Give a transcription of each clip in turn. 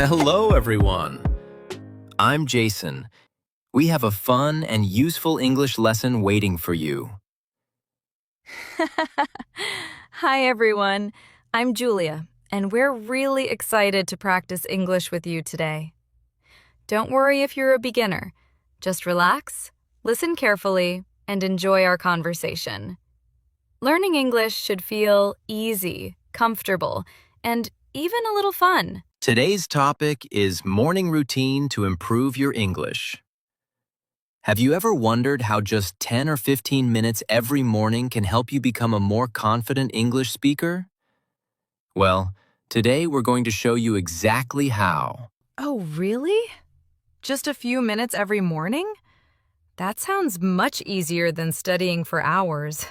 Hello, everyone. I'm Jason. We have a fun and useful English lesson waiting for you. Hi, everyone. I'm Julia, and we're really excited to practice English with you today. Don't worry if you're a beginner. Just relax, listen carefully, and enjoy our conversation. Learning English should feel easy, comfortable, and even a little fun. Today's topic is morning routine to improve your English. Have you ever wondered how just 10 or 15 minutes every morning can help you become a more confident English speaker? Well, today we're going to show you exactly how. Oh, really? Just a few minutes every morning? That sounds much easier than studying for hours.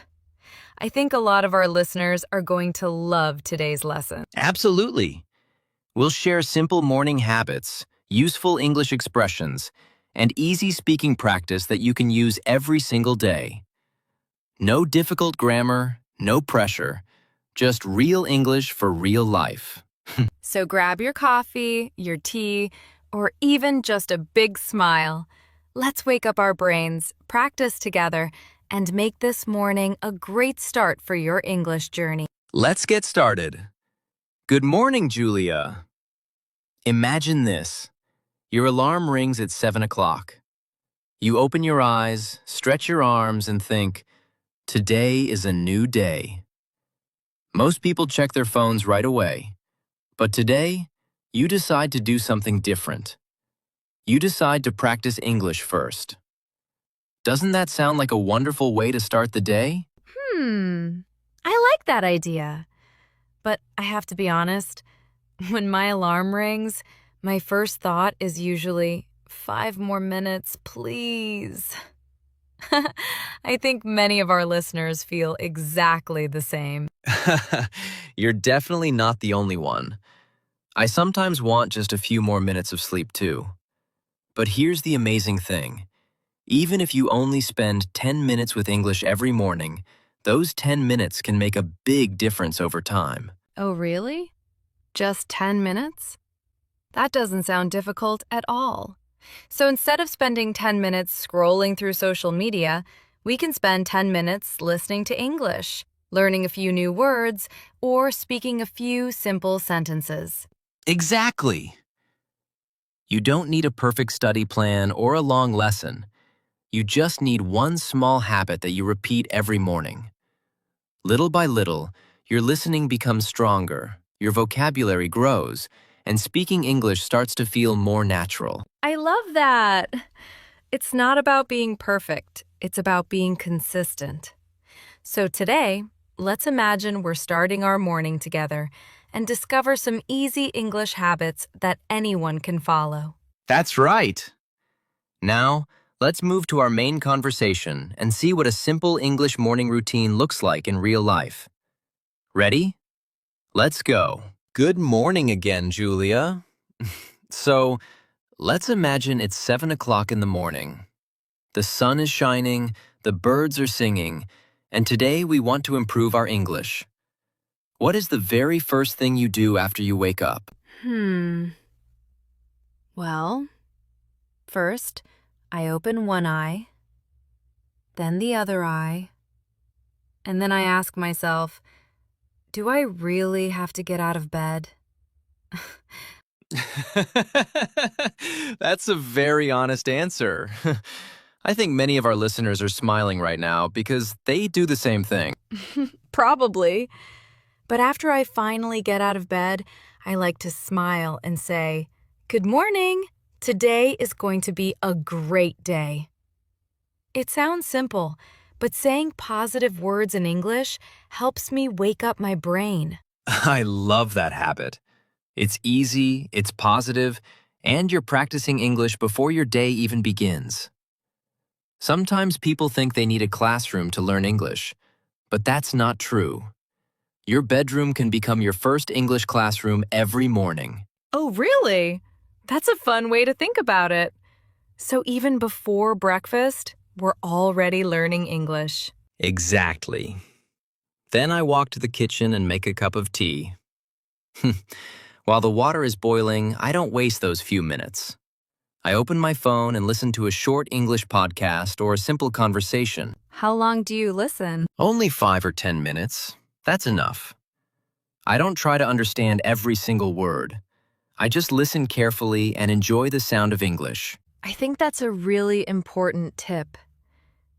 I think a lot of our listeners are going to love today's lesson. Absolutely. We'll share simple morning habits, useful English expressions, and easy speaking practice that you can use every single day. No difficult grammar, no pressure, just real English for real life. So grab your coffee, your tea, or even just a big smile. Let's wake up our brains, practice together, and make this morning a great start for your English journey. Let's get started. Good morning, Julia. Imagine this. Your alarm rings at 7 o'clock. You open your eyes, stretch your arms, and think, today is a new day. Most people check their phones right away. But today, you decide to do something different. You decide to practice English first. Doesn't that sound like a wonderful way to start the day? I like that idea. But I have to be honest, when my alarm rings, my first thought is usually, 5 more minutes, please. I think many of our listeners feel exactly the same. You're definitely not the only one. I sometimes want just a few more minutes of sleep too. But here's the amazing thing. Even if you only spend 10 minutes with English every morning, those 10 minutes can make a big difference over time. Oh, really? Just 10 minutes? That doesn't sound difficult at all. So instead of spending 10 minutes scrolling through social media, we can spend 10 minutes listening to English, learning a few new words, or speaking a few simple sentences. Exactly. You don't need a perfect study plan or a long lesson. You just need one small habit that you repeat every morning. Little by little, your listening becomes stronger, your vocabulary grows, and speaking English starts to feel more natural. I love that. It's not about being perfect. It's about being consistent. So today, let's imagine we're starting our morning together and discover some easy English habits that anyone can follow. That's right. Now, let's move to our main conversation and see what a simple English morning routine looks like in real life. Ready? Let's go. Good morning again, Julia. So, let's imagine it's 7 o'clock in the morning. The sun is shining, the birds are singing, and today we want to improve our English. What is the very first thing you do after you wake up? Well, first, I open one eye, then the other eye, and then I ask myself, do I really have to get out of bed? That's a very honest answer. I think many of our listeners are smiling right now because they do the same thing. Probably. But after I finally get out of bed, I like to smile and say, good morning. Today is going to be a great day. It sounds simple, but saying positive words in English helps me wake up my brain. I love that habit. It's easy, it's positive, and you're practicing English before your day even begins. Sometimes people think they need a classroom to learn English, but that's not true. Your bedroom can become your first English classroom every morning. Oh, really? That's a fun way to think about it. So even before breakfast, we're already learning English. Exactly. Then I walk to the kitchen and make a cup of tea. While the water is boiling, I don't waste those few minutes. I open my phone and listen to a short English podcast or a simple conversation. How long do you listen? Only 5 or 10 minutes. That's enough. I don't try to understand every single word. I just listen carefully and enjoy the sound of English. I think that's a really important tip.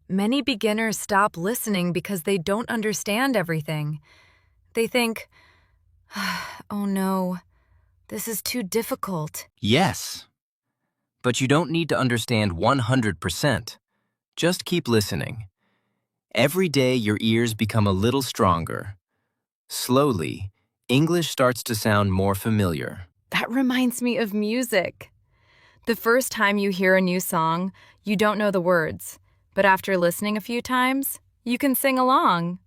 Many beginners stop listening because they don't understand everything. They think, oh no, this is too difficult. Yes, but you don't need to understand 100%. Just keep listening. Every day your ears become a little stronger. Slowly, English starts to sound more familiar. That reminds me of music. The first time you hear a new song, you don't know the words, but after listening a few times, you can sing along.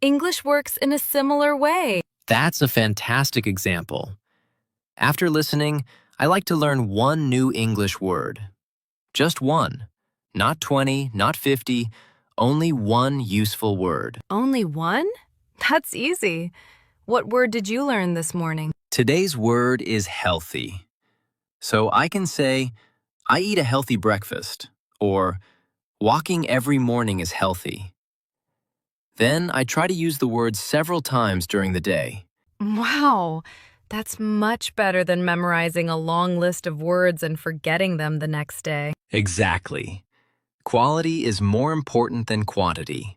English works in a similar way. That's a fantastic example. After listening, I like to learn one new English word. Just one. Not 20, not 50, only one useful word. Only one? That's easy. What word did you learn this morning? Today's word is healthy. So I can say, I eat a healthy breakfast, or walking every morning is healthy. Then I try to use the word several times during the day. Wow, that's much better than memorizing a long list of words and forgetting them the next day. Exactly. Quality is more important than quantity.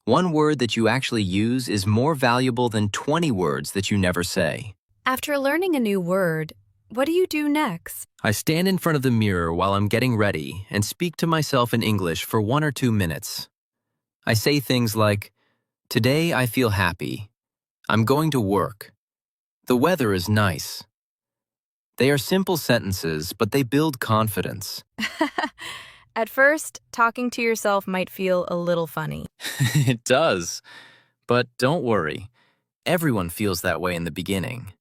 One word that you actually use is more valuable than 20 words that you never say. After learning a new word, what do you do next? I stand in front of the mirror while I'm getting ready and speak to myself in English for 1 or 2 minutes. I say things like, today I feel happy. I'm going to work. The weather is nice. They are simple sentences, but they build confidence. At first, talking to yourself might feel a little funny. It does. But don't worry. Everyone feels that way in the beginning.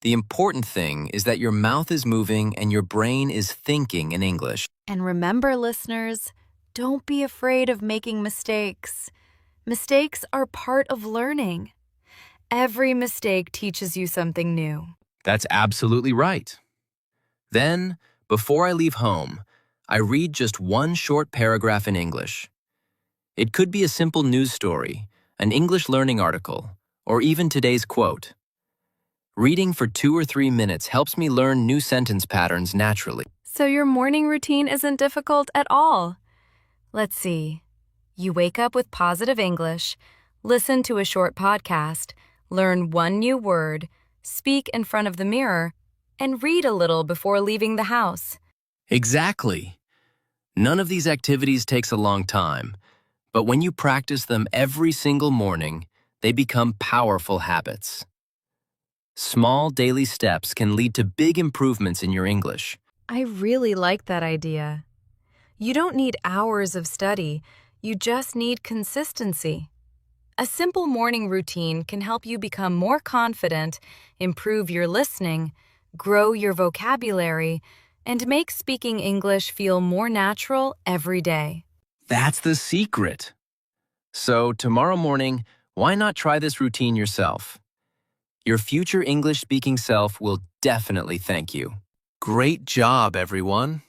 The important thing is that your mouth is moving and your brain is thinking in English. And remember, listeners, don't be afraid of making mistakes. Mistakes are part of learning. Every mistake teaches you something new. That's absolutely right. Then, before I leave home, I read just one short paragraph in English. It could be a simple news story, an English learning article, or even today's quote. Reading for 2 or 3 minutes helps me learn new sentence patterns naturally. So your morning routine isn't difficult at all. Let's see. You wake up with positive English, listen to a short podcast, learn one new word, speak in front of the mirror, and read a little before leaving the house. Exactly. None of these activities takes a long time, but when you practice them every single morning, they become powerful habits. Small daily steps can lead to big improvements in your English. I really like that idea. You don't need hours of study, you just need consistency. A simple morning routine can help you become more confident, improve your listening, grow your vocabulary, and make speaking English feel more natural every day. That's the secret. So tomorrow morning, why not try this routine yourself? Your future English-speaking self will definitely thank you. Great job, everyone.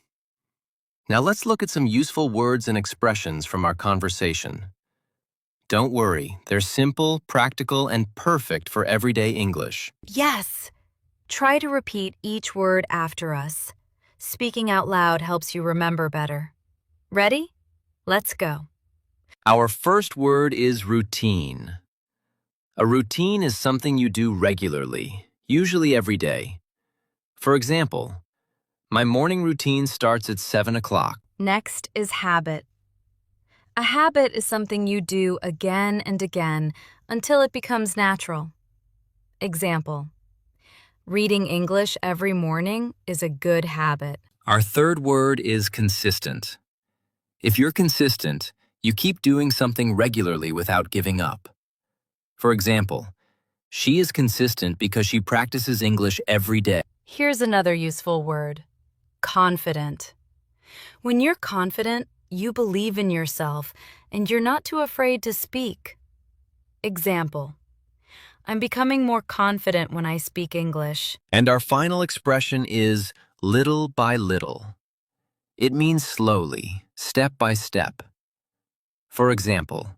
Now let's look at some useful words and expressions from our conversation. Don't worry, they're simple, practical, and perfect for everyday English. Yes! Try to repeat each word after us. Speaking out loud helps you remember better. Ready? Let's go. Our first word is routine. A routine is something you do regularly, usually every day. For example, my morning routine starts at 7 o'clock. Next is habit. A habit is something you do again and again until it becomes natural. Example: reading English every morning is a good habit. Our third word is consistent. If you're consistent, you keep doing something regularly without giving up. For example, she is consistent because she practices English every day. Here's another useful word: confident. When you're confident, you believe in yourself and you're not too afraid to speak. Example: I'm becoming more confident when I speak English. And our final expression is little by little. It means slowly, step by step. For example,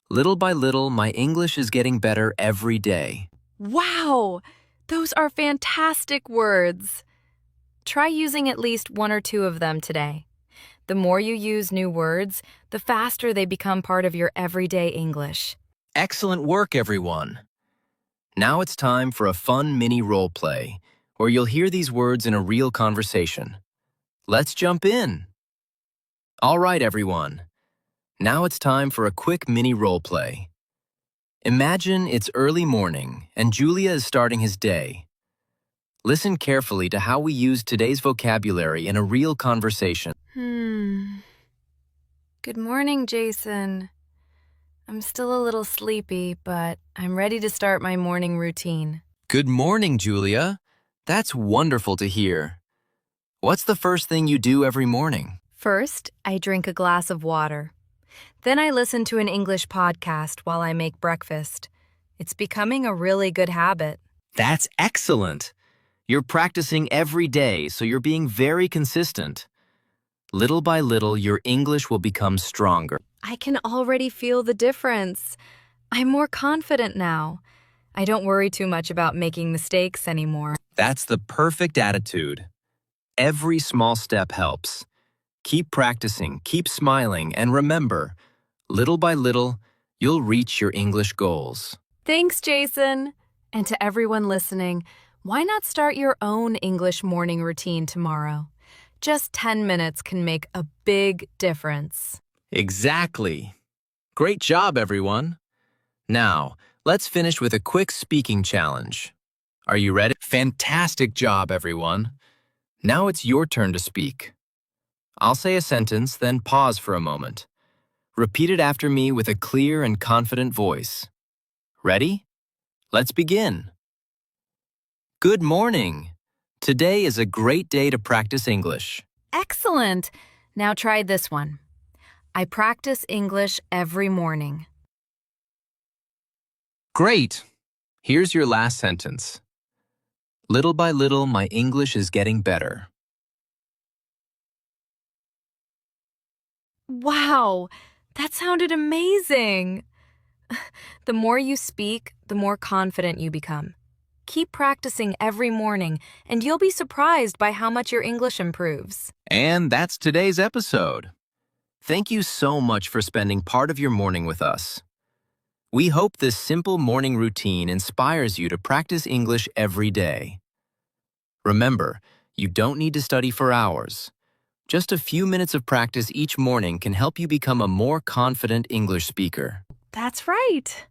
little by little, my English is getting better every day. Wow! Those are fantastic words. Try using at least one or two of them today. The more you use new words, the faster they become part of your everyday English. Excellent work, everyone. Now it's time for a fun mini role play, where you'll hear these words in a real conversation. Let's jump in. All right, everyone. Now it's time for a quick mini role play. Imagine it's early morning and Julia is starting his day. Listen carefully to how we use today's vocabulary in a real conversation. Good morning, Jason. I'm still a little sleepy, but I'm ready to start my morning routine. Good morning, Julia. That's wonderful to hear. What's the first thing you do every morning? First, I drink a glass of water. Then I listen to an English podcast while I make breakfast. It's becoming a really good habit. That's excellent. You're practicing every day, so you're being very consistent. Little by little, your English will become stronger. I can already feel the difference. I'm more confident now. I don't worry too much about making mistakes anymore. That's the perfect attitude. Every small step helps. Keep practicing, keep smiling, and remember, little by little, you'll reach your English goals. Thanks, Jason. And to everyone listening, why not start your own English morning routine tomorrow? Just 10 minutes can make a big difference. Exactly. Great job, everyone. Now, let's finish with a quick speaking challenge. Are you ready? Fantastic job, everyone. Now it's your turn to speak. I'll say a sentence, then pause for a moment. Repeat it after me with a clear and confident voice. Ready? Let's begin. Good morning. Today is a great day to practice English. Excellent. Now try this one. I practice English every morning. Great. Here's your last sentence. Little by little, my English is getting better. Wow, that sounded amazing. The more you speak, the more confident you become. Keep practicing every morning, and you'll be surprised by how much your English improves. And that's today's episode. Thank you so much for spending part of your morning with us. We hope this simple morning routine inspires you to practice English every day. Remember, you don't need to study for hours. Just a few minutes of practice each morning can help you become a more confident English speaker. That's right.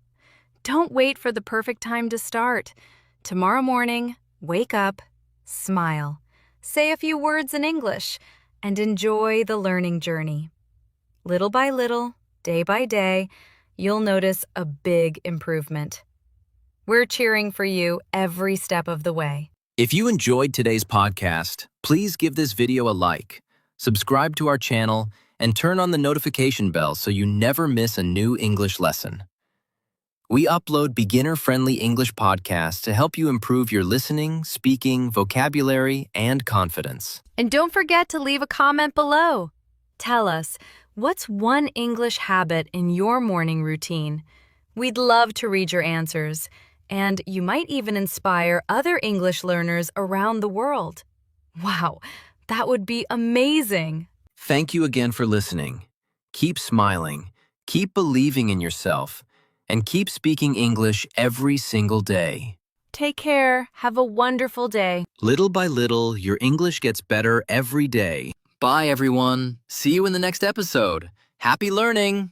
Don't wait for the perfect time to start. Tomorrow morning, wake up, smile, say a few words in English, and enjoy the learning journey. Little by little, day by day, you'll notice a big improvement. We're cheering for you every step of the way. If you enjoyed today's podcast, please give this video a like, subscribe to our channel, and turn on the notification bell so you never miss a new English lesson. We upload beginner-friendly English podcasts to help you improve your listening, speaking, vocabulary, and confidence. And don't forget to leave a comment below. Tell us, what's one English habit in your morning routine? We'd love to read your answers, and you might even inspire other English learners around the world. Wow, that would be amazing. Thank you again for listening. Keep smiling, keep believing in yourself, and keep speaking English every single day. Take care. Have a wonderful day. Little by little, your English gets better every day. Bye, everyone. See you in the next episode. Happy learning!